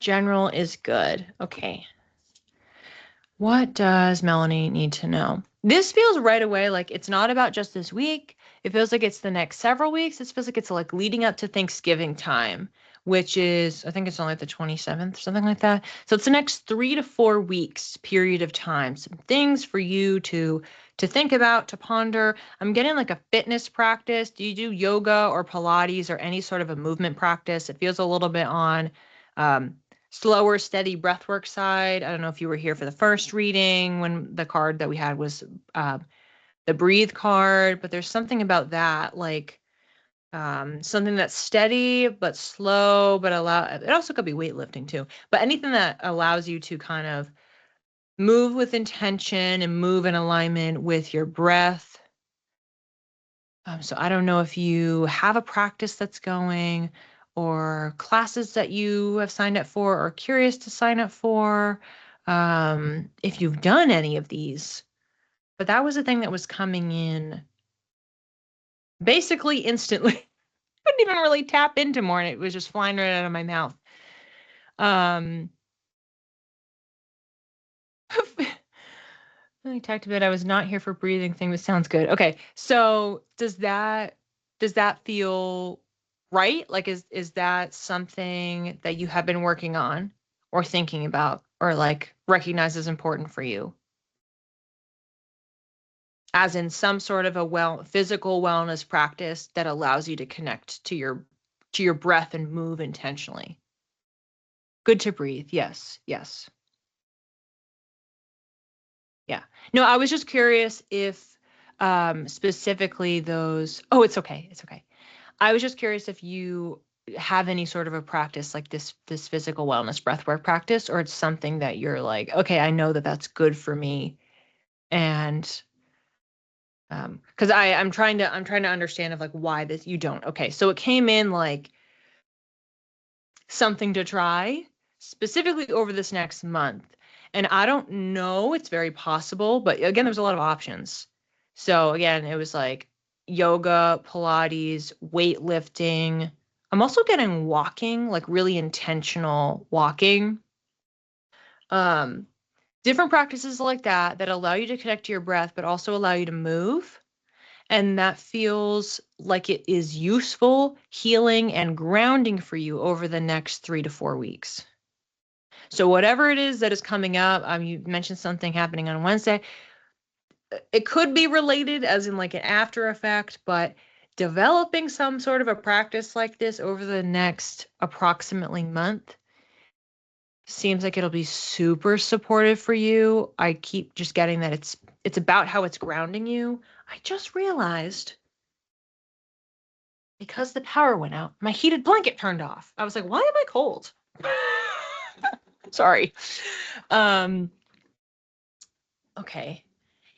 General is good. Okay. What does Melanie need to know? This feels right away like it's not about just this week. It feels like it's the next several weeks. It feels like it's like leading up to Thanksgiving time, which is, I think it's only the 27th, something like that. So it's the next 3 to 4 weeks period of time. Some things for you to think about, to ponder. I'm getting like a fitness practice. Do you do yoga or Pilates or any sort of a movement practice? It feels a little bit on um, slower, steady breathwork side. I don't know if you were here for the first reading when the card that we had was the breathe card, but there's something about that, like something that's steady but slow, but it also could be weightlifting too, but anything that allows you to kind of move with intention and move in alignment with your breath. So I don't know if you have a practice that's going or classes that you have signed up for or curious to sign up for, if you've done any of these. But that was a thing that was coming in basically instantly. Couldn't even really tap into more, and it was just flying right out of my mouth. I talked about I was not here for breathing thing. This sounds good. Okay, so does that feel right? Like is that something that you have been working on or thinking about or like recognize as important for you? As in some sort of a physical wellness practice that allows you to connect to your breath and move intentionally. Good to breathe. Yes. Yes. Yeah. No, I was just curious if specifically those. Oh, it's okay. It's okay. I was just curious if you have any sort of a practice like this physical wellness breathwork practice, or it's something that you're like, okay, I know that that's good for me, and because I'm trying to understand of like why this you don't. Okay, so it came in like something to try specifically over this next month. And I don't know, it's very possible, but again, there's a lot of options. So again, it was like yoga, Pilates, weightlifting. I'm also getting walking, like really intentional walking. Um, Different practices like that allow you to connect to your breath, but also allow you to move. And that feels like it is useful, healing, and grounding for you over the next 3 to 4 weeks. So whatever it is that is coming up, you mentioned something happening on Wednesday. It could be related as in like an after effect, but developing some sort of a practice like this over the next approximately month seems like it'll be super supportive for you. I keep just getting that it's about how it's grounding you. I just realized because the power went out, my heated blanket turned off. I was like, why am I cold? Sorry. Um, okay.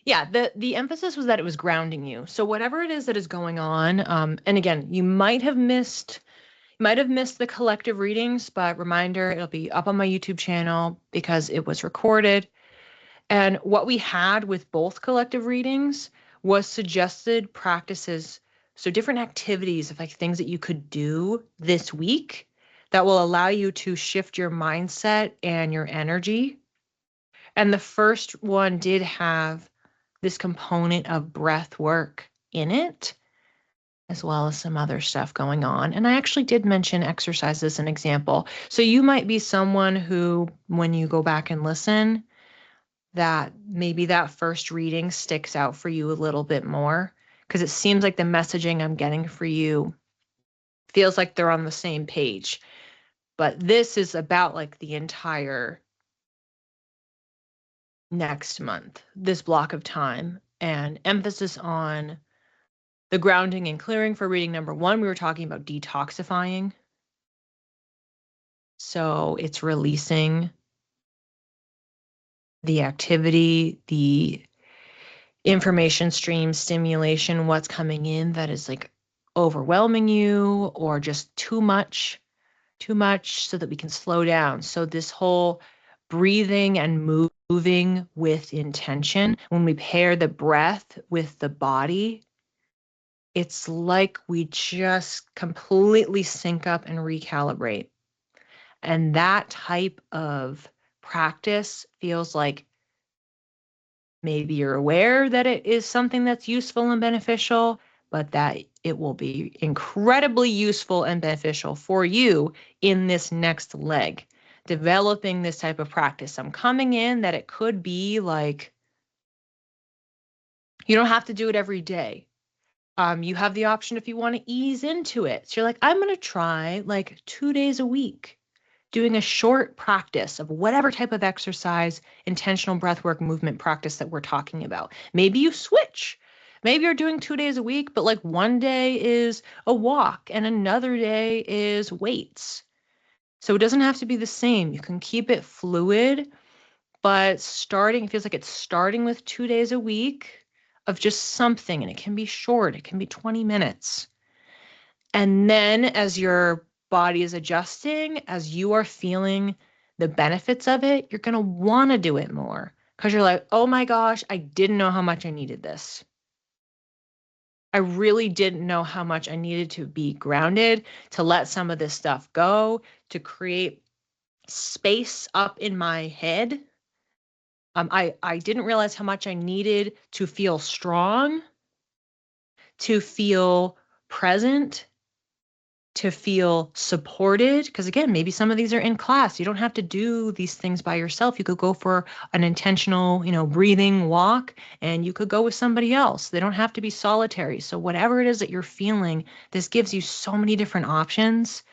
Yeah, the emphasis was that it was grounding you. So whatever it is that is going on, and again, you might have missed the collective readings, but reminder, it'll be up on my YouTube channel because it was recorded. And what we had with both collective readings was suggested practices, so different activities of like things that you could do this week that will allow you to shift your mindset and your energy. And the first one did have this component of breath work in it, as well as some other stuff going on. And I actually did mention exercise as an example. So you might be someone who, when you go back and listen, that maybe that first reading sticks out for you a little bit more because it seems like the messaging I'm getting for you feels like they're on the same page. But this is about like the entire next month, this block of time, and emphasis on the grounding and clearing for reading number one. We were talking about detoxifying. So it's releasing the activity, the information stream stimulation, what's coming in that is like overwhelming you or just too much so that we can slow down. So this whole breathing and moving with intention, when we pair the breath with the body, it's like we just completely sync up and recalibrate. And that type of practice feels like maybe you're aware that it is something that's useful and beneficial, but that it will be incredibly useful and beneficial for you in this next leg, developing this type of practice. I'm coming in that it could be like, you don't have to do it every day. You have the option if you want to ease into it. So you're like, I'm going to try like 2 days a week doing a short practice of whatever type of exercise, intentional breathwork movement practice that we're talking about. Maybe you switch. Maybe you're doing 2 days a week, but like one day is a walk and another day is weights. So it doesn't have to be the same. You can keep it fluid, but it feels like it's starting with 2 days a week of just something, and it can be short, it can be 20 minutes. And then as your body is adjusting, as you are feeling the benefits of it, you're going to want to do it more because you're like, oh my gosh, I didn't know how much I needed this. I really didn't know how much I needed to be grounded, to let some of this stuff go, to create space up in my head. I didn't realize how much I needed to feel strong, to feel present, to feel supported. Because again, maybe some of these are in class. You don't have to do these things by yourself. You could go for an intentional, breathing walk, and you could go with somebody else. They don't have to be solitary. So whatever it is that you're feeling, this gives you so many different options.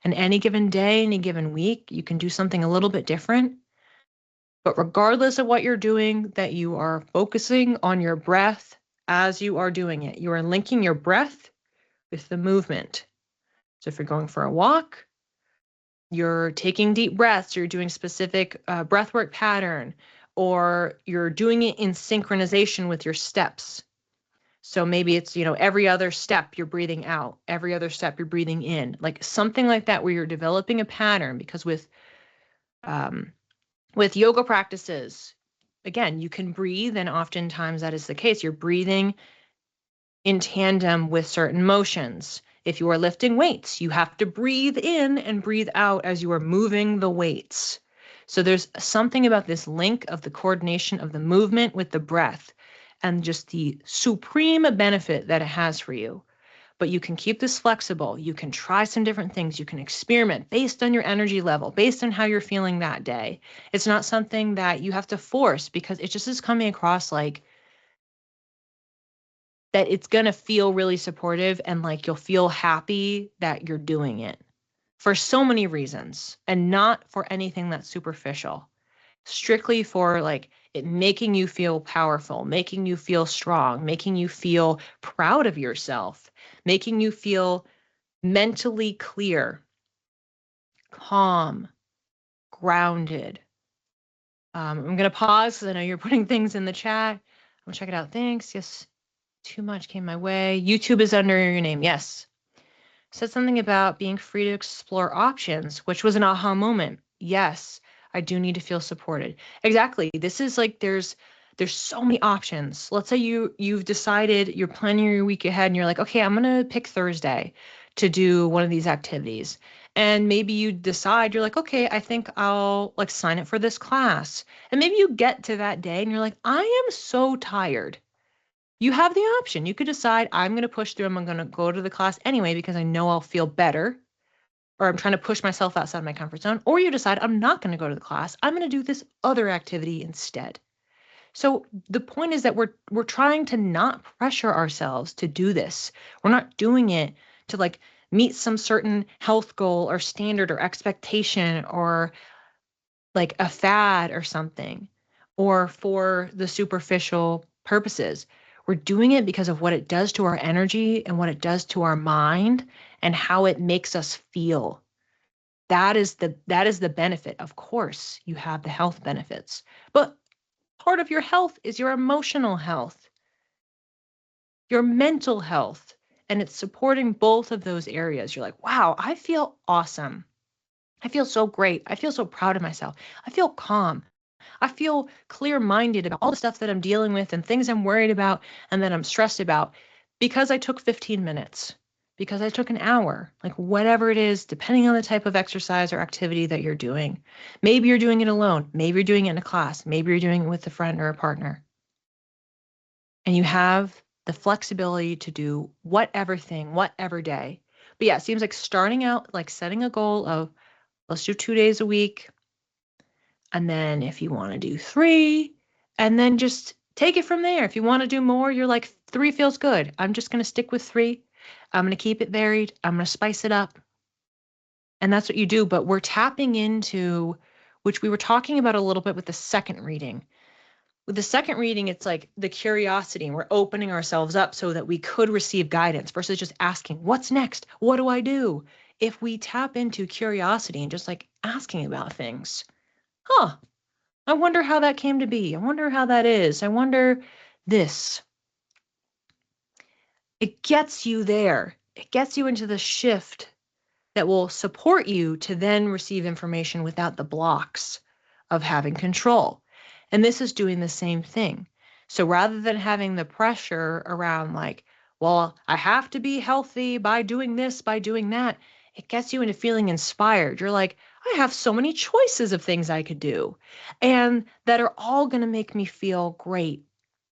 And any given day, any given week, you can do something a little bit different. But regardless of what you're doing, that you are focusing on your breath as you are doing it. You are linking your breath with the movement. So if you're going for a walk, you're taking deep breaths, you're doing specific breathwork pattern, or you're doing it in synchronization with your steps. So maybe it's, every other step you're breathing out, every other step you're breathing in, like something like that, where you're developing a pattern. Because with yoga practices, again, you can breathe, and oftentimes that is the case. You're breathing in tandem with certain motions. If you are lifting weights, you have to breathe in and breathe out as you are moving the weights. So there's something about this link of the coordination of the movement with the breath and just the supreme benefit that it has for you. But you can keep this flexible. You can try some different things. You can experiment based on your energy level, based on how you're feeling that day. It's not something that you have to force, because it just is coming across like that it's going to feel really supportive, and like you'll feel happy that you're doing it for so many reasons, and not for anything that's superficial. Strictly for like it making you feel powerful, making you feel strong, making you feel proud of yourself, making you feel mentally clear, calm, grounded. I'm going to pause because I know you're putting things in the chat. I'm going to check it out. Thanks. Yes, too much came my way. YouTube is under your name. Yes. Said something about being free to explore options, which was an aha moment. Yes, I do need to feel supported. Exactly. This is like there's so many options. Let's say you've decided you're planning your week ahead and you're like, okay, I'm gonna pick Thursday to do one of these activities. And maybe you decide you're like, okay, I think I'll like sign up for this class. And maybe you get to that day and you're like, I am so tired. You have the option. You could decide, I'm going to push through. I'm going to go to the class anyway because I know I'll feel better, or I'm trying to push myself outside my comfort zone. Or you decide, I'm not going to go to the class. I'm going to do this other activity instead. So the point is that we're trying to not pressure ourselves to do this. We're not doing it to like meet some certain health goal or standard or expectation, or like a fad or something, or for the superficial purposes. We're doing it because of what it does to our energy and what it does to our mind and how it makes us feel. That is the benefit. Of course, you have the health benefits, but part of your health is your emotional health, your mental health, and it's supporting both of those areas. You're like, wow, I feel awesome. I feel so great. I feel so proud of myself. I feel calm. I feel clear-minded about all the stuff that I'm dealing with and things I'm worried about and that I'm stressed about because I took 15 minutes. because I took an hour, like whatever it is, depending on the type of exercise or activity that you're doing. Maybe you're doing it alone. Maybe you're doing it in a class. Maybe you're doing it with a friend or a partner. And you have the flexibility to do whatever thing, whatever day. But yeah, it seems like starting out, like setting a goal of let's do 2 days a week. And then if you want to do 3, and then just take it from there. If you want to do more, you're like, 3 feels good. I'm just going to stick with 3. I'm going to keep it varied. I'm going to spice it up. And that's what you do. But we're tapping into, which we were talking about a little bit with the second reading. With the second reading, it's like the curiosity, and we're opening ourselves up so that we could receive guidance versus just asking, what's next? What do I do? If we tap into curiosity and just like asking about things, I wonder how that came to be. I wonder how that is. I wonder this. It gets you there. It gets you into the shift that will support you to then receive information without the blocks of having control. And this is doing the same thing. So rather than having the pressure around like, well, I have to be healthy by doing this, by doing that, it gets you into feeling inspired. You're like, I have so many choices of things I could do and that are all going to make me feel great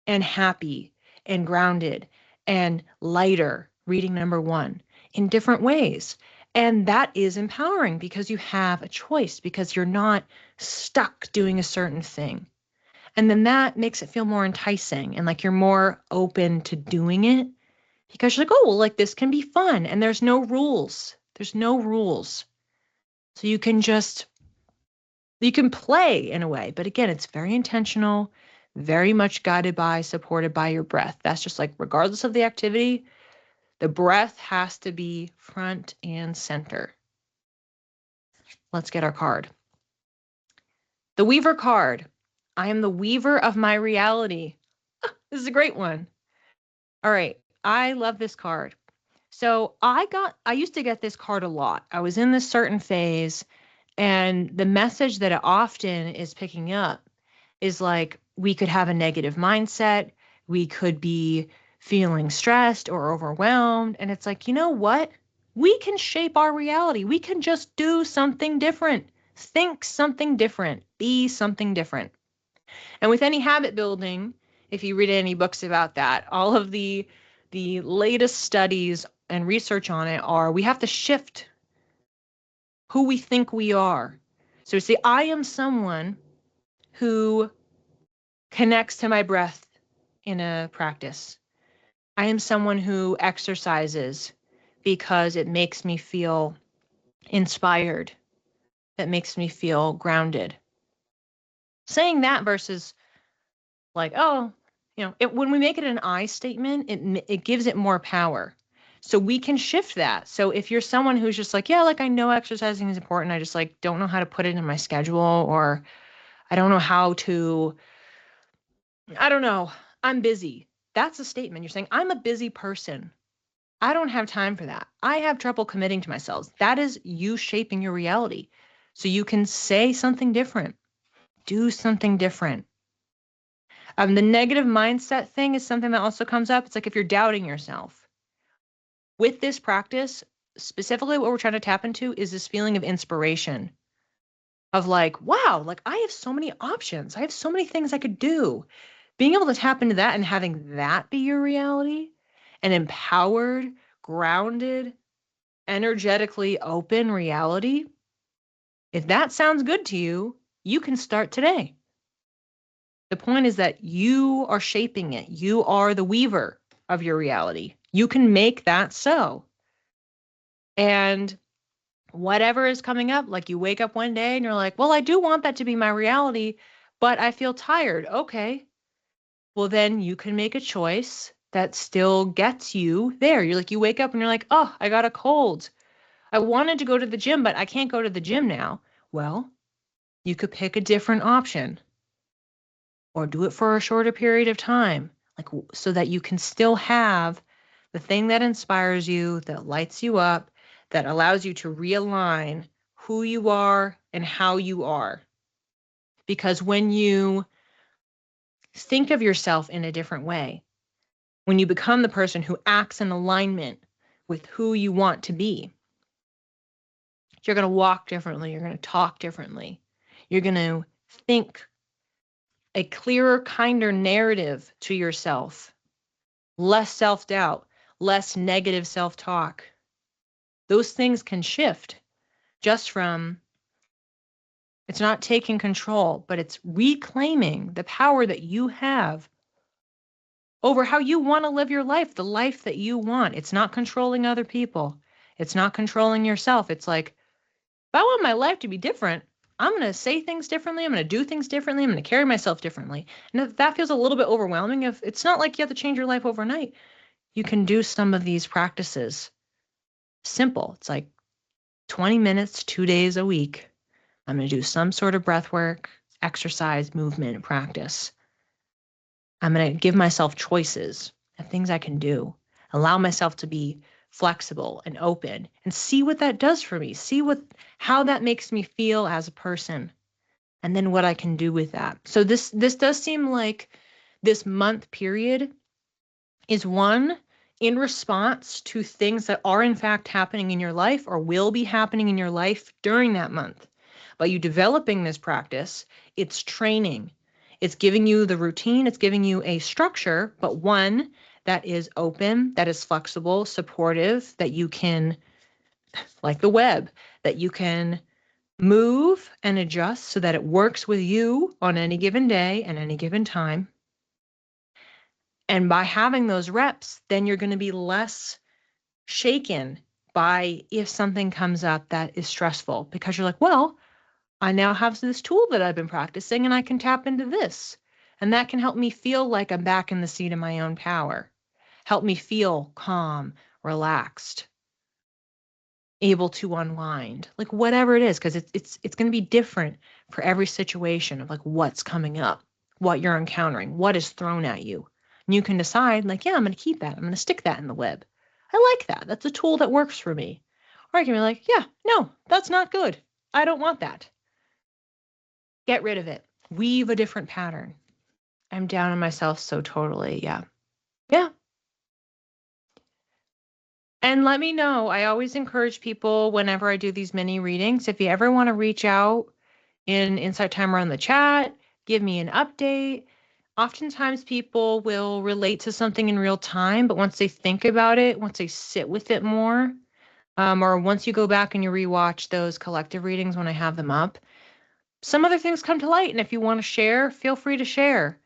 and happy and grounded and lighter, reading number 1, in different ways. And that is empowering because you have a choice, because you're not stuck doing a certain thing. And then that makes it feel more enticing and like you're more open to doing it because you're like, oh, well, like this can be fun and there's no rules. There's no rules. So you can play in a way, but again, it's very intentional, very much guided by, supported by your breath. That's just like, regardless of the activity, the breath has to be front and center. Let's get our card. The Weaver card. I am the weaver of my reality. This is a great one. All right. I love this card. So I used to get this card a lot. I was in this certain phase, and the message that it often is picking up is like, we could have a negative mindset. We could be feeling stressed or overwhelmed. And it's like, you know what? We can shape our reality. We can just do something different. Think something different. Be something different. And with any habit building, if you read any books about that, all of the latest studies and research on it are, we have to shift who we think we are. So see, I am someone who connects to my breath in a practice. I am someone who exercises because it makes me feel inspired, that makes me feel grounded. Saying that versus like, oh, when we make it an I statement, it gives it more power. So we can shift that. So if you're someone who's just like, yeah, like I know exercising is important, I just like don't know how to put it in my schedule, or I don't know how to, I don't know, I'm busy. That's a statement. You're saying, I'm a busy person. I don't have time for that. I have trouble committing to myself. That is you shaping your reality. So you can say something different, do something different. The negative mindset thing is something that also comes up. It's like if you're doubting yourself. With this practice, specifically what we're trying to tap into is this feeling of inspiration, of like, wow, like I have so many options. I have so many things I could do. Being able to tap into that and having that be your reality, an empowered, grounded, energetically open reality, if that sounds good to you, you can start today. The point is that you are shaping it. You are the weaver of your reality. You can make that so. And whatever is coming up, like you wake up one day and you're like, well, I do want that to be my reality, but I feel tired. Okay. Well, then you can make a choice that still gets you there. You're like, you wake up and you're like, oh, I got a cold. I wanted to go to the gym, but I can't go to the gym now. Well, you could pick a different option or do it for a shorter period of time, like so that you can still have the thing that inspires you, that lights you up, that allows you to realign who you are and how you are. Because when you think of yourself in a different way, when you become the person who acts in alignment with who you want to be. You're going to walk differently. You're going to talk differently. You're going to think a clearer, kinder narrative to yourself, less self-doubt, less negative self-talk. Those things can shift just from, it's not taking control, but it's reclaiming the power that you have over how you want to live your life, the life that you want. It's not controlling other people. It's not controlling yourself. It's like, if I want my life to be different, I'm going to say things differently. I'm going to do things differently. I'm going to carry myself differently. And if that feels a little bit overwhelming, if it's not like you have to change your life overnight, you can do some of these practices. Simple. It's like 20 minutes, 2 days a week. I'm going to do some sort of breath work, exercise, movement, practice. I'm going to give myself choices and things I can do. Allow myself to be flexible and open and see what that does for me. See how that makes me feel as a person, and then what I can do with that. So this does seem like this month period is one in response to things that are in fact happening in your life or will be happening in your life during that month. By you developing this practice, it's training. It's giving you the routine, it's giving you a structure, but one that is open, that is flexible, supportive, that you can, like the web, that you can move and adjust so that it works with you on any given day and any given time. And by having those reps, then you're going to be less shaken by if something comes up that is stressful, because you're like, well, I now have this tool that I've been practicing and I can tap into this. And that can help me feel like I'm back in the seat of my own power. Help me feel calm, relaxed, able to unwind, like whatever it is, because it's going to be different for every situation of like what's coming up, what you're encountering, what is thrown at you. And you can decide like, yeah, I'm going to keep that. I'm going to stick that in the web. I like that. That's a tool that works for me. Or I can be like, yeah, no, that's not good. I don't want that. Get rid of it. Weave a different pattern. I'm down on myself so totally. Yeah. Yeah. And let me know. I always encourage people whenever I do these mini readings, if you ever want to reach out in Insight Timer on the chat, give me an update. Oftentimes people will relate to something in real time, but once they think about it, once they sit with it more, or once you go back and you rewatch those collective readings when I have them up, some other things come to light. And if you want to share, feel free to share.